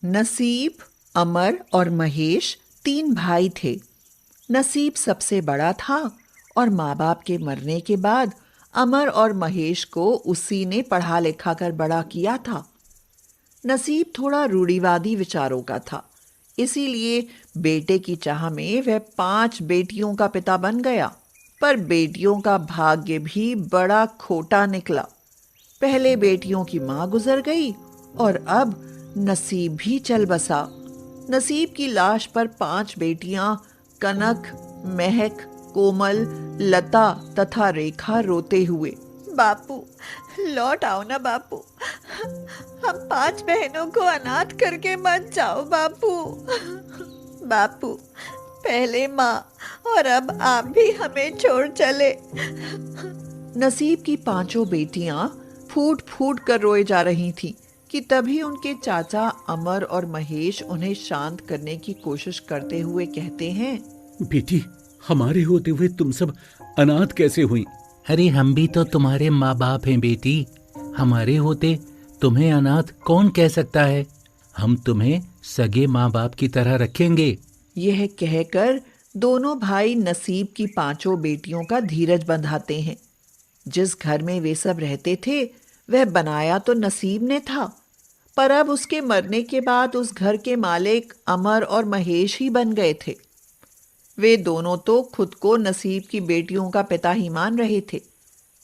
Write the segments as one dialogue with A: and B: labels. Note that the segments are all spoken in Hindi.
A: नसीब, अमर और महेश 3 भाई थे। नसीब सबसे बड़ा था और माँ बाप के मरने के बाद अमर और महेश को उसी ने पढ़ा लिखा कर बड़ा किया था। नसीब थोड़ा रूढ़िवादी विचारों का था, इसीलिए बेटे की चाह में वह 5 बेटियों का पिता बन गया। पर बेटियों का भाग्य भी बड़ा खोटा निकला। पहले बेटियों की माँ गुजर गई और अब नसीब भी चल बसा। नसीब की लाश पर 5 बेटियां कनक, महक, कोमल, लता तथा रेखा रोते हुए,
B: बापू, लौट आओ ना बापू। हम 5 बहनों को अनाथ करके मत जाओ बापू। बापू, पहले माँ और अब आप भी हमें छोड़ चले।
A: नसीब की 5 बेटियां फूट फूट कर रोए जा रही थीं कि तभी उनके चाचा अमर और महेश उन्हें शांत करने की कोशिश करते हुए कहते हैं,
C: बेटी, हमारे होते हुए तुम सब अनाथ कैसे हुई?
D: अरे हम भी तो तुम्हारे माँ बाप हैं बेटी। हमारे होते तुम्हें अनाथ कौन कह सकता है। हम तुम्हें सगे माँ बाप की तरह रखेंगे।
A: यह कहकर दोनों भाई नसीब की 5 बेटियों का धीरज बंधाते हैं। जिस घर में वे सब रहते थे वह बनाया तो नसीब ने था, पर अब उसके मरने के बाद उस घर के मालिक अमर और महेश ही बन गए थे। वे दोनों तो खुद को नसीब की बेटियों का पिता ही मान रहे थे,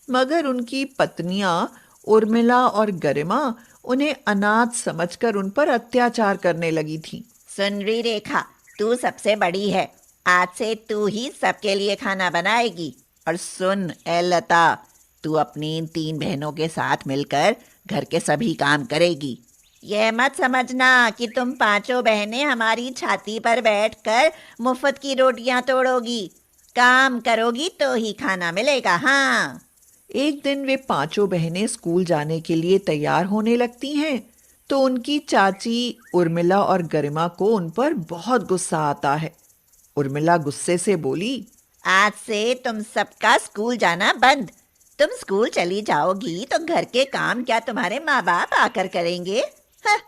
A: मगर उनकी पत्नियां उर्मिला और गरिमा उन्हें अनाथ समझकर उन पर अत्याचार करने लगी थीं।
B: सुन रही रेखा, तू सबसे बड़ी है। आज से तू ही सबके लिए खाना बनाएगी। और सुन ए लता, तू अपनी इन 3 बहनों के साथ मिलकर घर के सभी काम करेगी। यह मत समझना कि तुम 5 बहनें हमारी छाती पर बैठकर मुफ्त की रोटियां तोड़ोगी। काम करोगी तो ही खाना मिलेगा। हाँ।
A: एक दिन वे 5 बहनें स्कूल जाने के लिए तैयार होने लगती हैं तो उनकी चाची उर्मिला और गरिमा को उन पर बहुत गुस्सा आता है। उर्मिला गुस्से से बोली,
B: आज से तुम सबका स्कूल जाना बंद। तुम स्कूल चली जाओगी तो घर के काम क्या तुम्हारे माँ बाप आकर करेंगे? हाँ।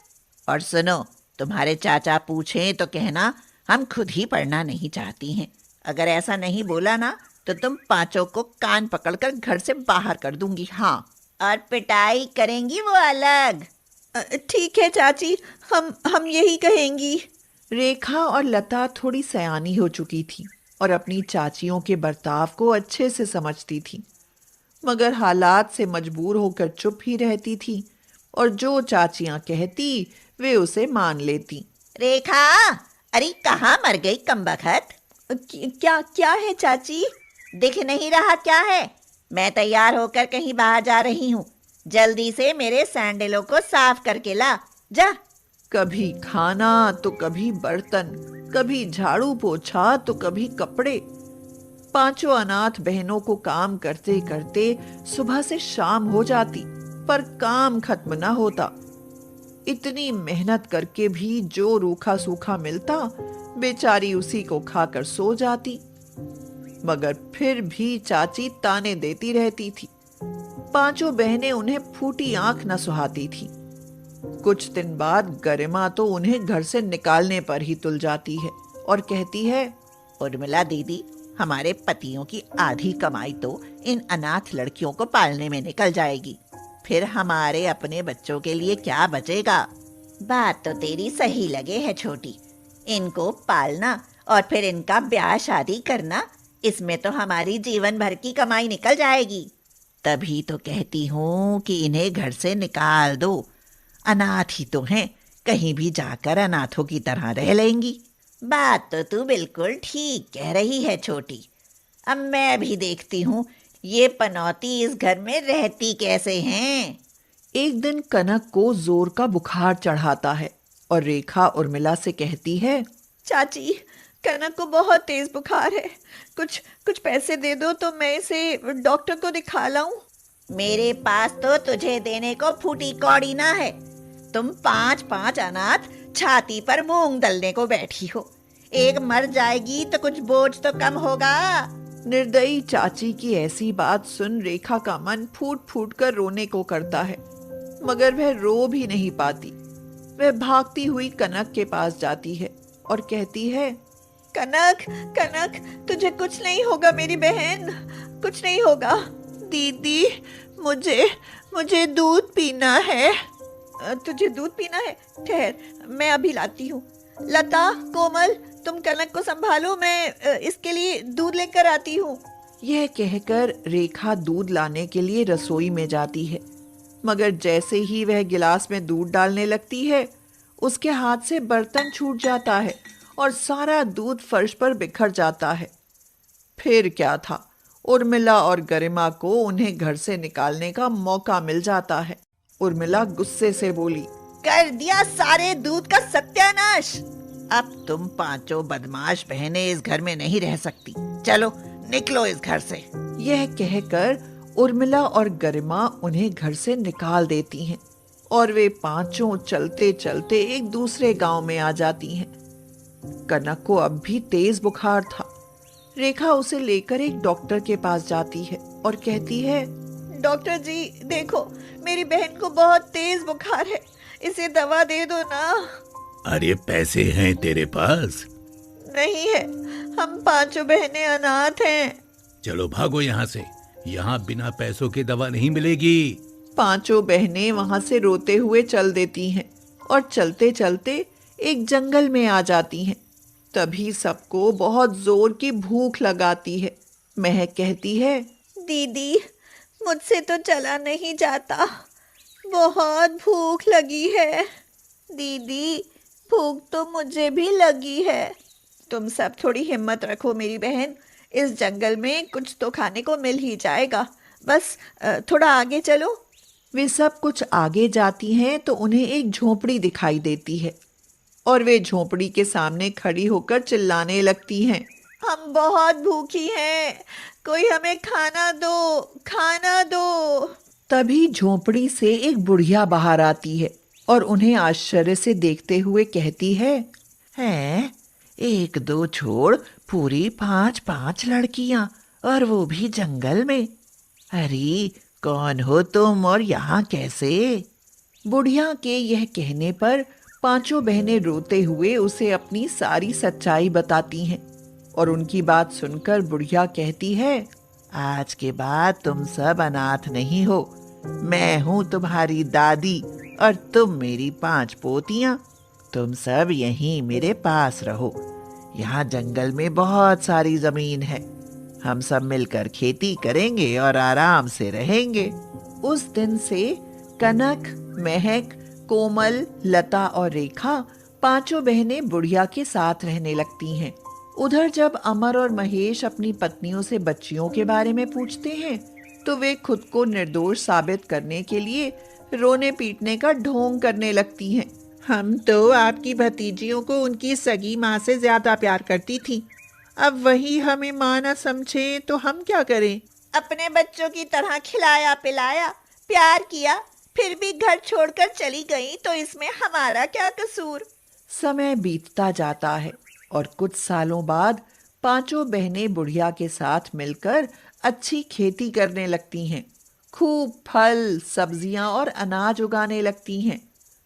B: और सुनो, तुम्हारे चाचा पूछें तो कहना हम खुद ही पढ़ना नहीं चाहती हैं। अगर ऐसा नहीं बोला ना तो तुम 5 को कान पकड़कर घर से बाहर कर दूंगी। हाँ, और पिटाई करेंगी वो अलग। ठीक है चाची, हम यही कहेंगी।
A: रेखा और लता थोड़ी सयानी हो चुकी थी और अपनी चाचियों के बर्ताव को अच्छे से समझती थी, मगर हालात से मजबूर होकर चुप ही रहती थी और जो चाचियां कहती वे उसे मान लेती।
B: रेखा, अरे कहाँ मर गई कमबख्त? क्या क्या है चाची? दिख नहीं रहा क्या है? मैं तैयार होकर कहीं बाहर जा रही हूँ। जल्दी से मेरे सैंडलों को साफ करके ला जा।
A: कभी खाना तो कभी बर्तन, कभी झाड़ू पोछा तो कभी कपड़े। 5 अनाथ बहनों को काम करते करते सुबह से शाम हो जाती, पर काम खत्म न होता। इतनी मेहनत करके भी जो रूखा सूखा मिलता बेचारी उसी को खाकर सो जाती, मगर फिर भी चाची ताने देती रहती थी। 5 बहनें उन्हें फूटी आंख न सुहाती थी। कुछ दिन बाद गरिमा तो उन्हें घर से निकालने पर ही तुल जाती है और कहती है,
B: उर्मिला दीदी, हमारे पतियों की आधी कमाई तो इन अनाथ लड़कियों को पालने में निकल जाएगी। फिर हमारे अपने बच्चों के लिए क्या बचेगा? बात तो तेरी सही लगे है छोटी। इनको पालना और फिर इनका ब्याह शादी करना, इसमें तो हमारी जीवन भर की कमाई निकल जाएगी। तभी तो कहती हूँ कि इन्हें घर से निकाल दो। अनाथ ही तो हैं, कहीं भी जाकर अनाथों की तरह रह लेंगी। बात तो तू बिल्कुल ठीक कह रही है छोटी। अब मैं भी देखती हूँ ये पनौती इस घर में रहती कैसे हैं।
A: एक दिन कनक को जोर का बुखार चढ़ाता है और रेखा उर्मिला से कहती है,
B: चाची, कनक को बहुत तेज बुखार है। कुछ कुछ पैसे दे दो तो मैं इसे डॉक्टर को दिखा लाऊं। मेरे पास तो तुझे देने को फूटी कौड़ी ना है। तुम 5 अनाथ छाती पर मूंग दलने को बैठी हो। एक मर जाएगी तो कुछ बोझ तो कम होगा।
A: निर्दयी चाची की ऐसी बात सुन रेखा का मन फूट फूट कर रोने को करता है, मगर वह रो भी नहीं पाती। वह भागती हुई कनक के पास जाती है और कहती है,
B: कनक कनक, तुझे कुछ नहीं होगा मेरी बहन, कुछ नहीं होगा।
A: दीदी मुझे दूध पीना है।
B: तुझे दूध पीना है? ठहर, मैं अभी लाती हूँ। लता, कोमल, तुम कनक को संभालो, मैं इसके लिए दूध लेकर आती हूँ।
A: यह कहकर रेखा दूध लाने के लिए रसोई में जाती है, मगर जैसे ही वह गिलास में दूध डालने लगती है, उसके हाथ से बर्तन छूट जाता है और सारा दूध फर्श पर बिखर जाता है। फिर क्या था, उर्मिला और गरिमा को उन्हें घर से निकालने का मौका मिल जाता है। उर्मिला गुस्से से बोली,
B: कर दिया सारे दूध का सत्यानाश। अब तुम पांचों बदमाश बहनें इस घर में नहीं रह सकती। चलो निकलो इस घर से।
A: यह कहकर उर्मिला और गरिमा उन्हें घर से निकाल देती हैं और वे पांचों चलते चलते एक दूसरे गांव में आ जाती हैं। कनक को अब भी तेज बुखार था। रेखा उसे लेकर एक डॉक्टर के पास जाती है और कहती है,
B: डॉक्टर जी देखो, मेरी बहन को बहुत तेज बुखार है, इसे दवा दे दो ना।
C: अरे पैसे हैं तेरे पास?
B: नहीं है, हम पांचों बहनें अनाथ हैं।
C: चलो भागो यहाँ से, यहाँ बिना पैसों के दवा नहीं मिलेगी।
A: पांचों बहनें वहां से रोते हुए चल देती हैं और चलते चलते एक जंगल में आ जाती हैं। तभी सबको बहुत जोर की भूख लगाती है। महक कहती है,
B: दीदी मुझसे तो चला नहीं जाता, बहुत भूख लगी है। दीदी भूख तो मुझे भी लगी है। तुम सब थोड़ी हिम्मत रखो मेरी बहन, इस जंगल में कुछ तो खाने को मिल ही जाएगा, बस थोड़ा आगे चलो।
A: वे सब कुछ आगे जाती हैं तो उन्हें एक झोपड़ी दिखाई देती है और वे झोपड़ी के सामने खड़ी होकर चिल्लाने लगती हैं,
B: हम बहुत भूखी हैं, कोई हमें खाना दो, खाना दो।
A: तभी झोपड़ी से एक बुढ़िया बाहर आती है और उन्हें आश्चर्य से देखते हुए कहती है,
B: हैं, एक दो छोड़ पूरी 5-5 लड़कियां, और वो भी जंगल में। अरे कौन हो तुम और यहाँ कैसे?
A: बुढ़िया के यह कहने पर पांचों बहनें रोते हुए उसे अपनी सारी सच्चाई बताती हैं और उनकी बात सुनकर बुढ़िया कहती है,
B: आज के बाद तुम सब अनाथ नहीं हो। मैं हूँ तुम्हारी दादी और तुम मेरी 5 पोतियां। तुम सब यहीं मेरे पास रहो। यहाँ जंगल में बहुत सारी जमीन है, हम सब मिलकर खेती करेंगे और आराम से रहेंगे।
A: उस दिन से कनक, महक, कोमल, लता और रेखा पांचों बहनें बुढ़िया के साथ रहने लगती हैं। उधर जब अमर और महेश अपनी पत्नियों से बच्चियों के बारे में पूछते हैं तो वे खुद को निर्दोष साबित करने के लिए रोने पीटने का ढोंग करने लगती हैं।
B: हम तो आपकी भतीजियों को उनकी सगी माँ से ज्यादा प्यार करती थी, अब वही हमें माँ न समझे तो हम क्या करें? अपने बच्चों की तरह खिलाया पिलाया, प्यार किया, फिर भी घर छोड़कर चली गई, तो इसमें हमारा क्या कसूर?
A: समय बीतता जाता है और कुछ सालों बाद पांचों बहनें बुढ़िया के साथ मिलकर अच्छी खेती करने लगती हैं। खूब फल, सब्जियां और अनाज उगाने लगती हैं।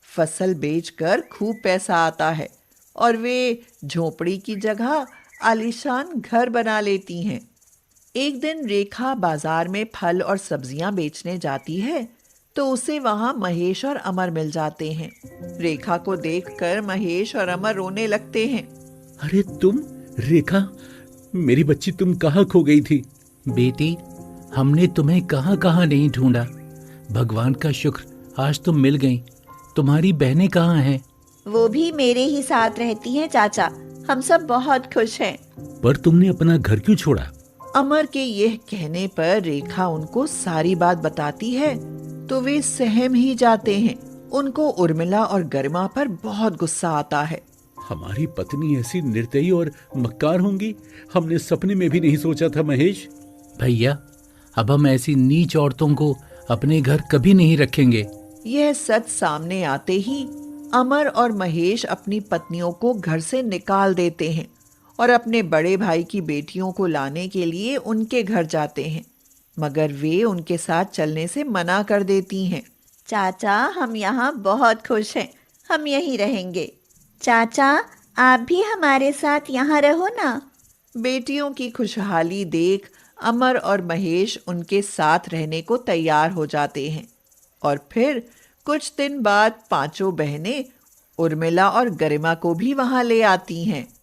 A: फसल बेचकर खूब पैसा आता है और वे झोपड़ी की जगह आलीशान घर बना लेती हैं। एक दिन रेखा बाजार में फल और सब्जियां बेचने जाती है तो उसे वहां महेश और अमर मिल जाते हैं। रेखा को देखकर महेश और अमर रोने लगते हैं।
C: अरे तुम रेखा, मेरी बच्ची, तुम कहाँ खो गई थी?
D: बेटी, हमने तुम्हें कहाँ कहाँ नहीं ढूंढा। भगवान का शुक्र, आज तुम मिल गई। तुम्हारी बहनें कहाँ हैं?
B: वो भी मेरे ही साथ रहती हैं चाचा, हम सब बहुत खुश हैं।
C: पर तुमने अपना घर क्यों छोड़ा?
A: अमर के यह कहने पर रेखा उनको सारी बात बताती है तो वे सहम ही जाते हैं। उनको उर्मिला और गरिमा पर बहुत गुस्सा आता है।
C: हमारी पत्नी ऐसी निर्दयी और मक्कार होंगी, हमने सपने में भी नहीं सोचा था महेश।
D: भैया, अब हम ऐसी नीच औरतों को अपने घर कभी नहीं रखेंगे।
A: यह सच सामने आते ही अमर और महेश अपनी पत्नियों को घर से निकाल देते हैं और अपने बड़े भाई की बेटियों को लाने के लिए उनके घर जाते हैं, मगर वे उनके साथ चलने से मना कर देती हैं।
B: चाचा, हम यहाँ बहुत खुश हैं, हम यहीं रहेंगे। चाचा, आप भी हमारे साथ यहाँ रहो ना।
A: बेटियों की खुशहाली देख अमर और महेश उनके साथ रहने को तैयार हो जाते हैं और फिर कुछ दिन बाद पांचों बहनें उर्मिला और गरिमा को भी वहां ले आती हैं।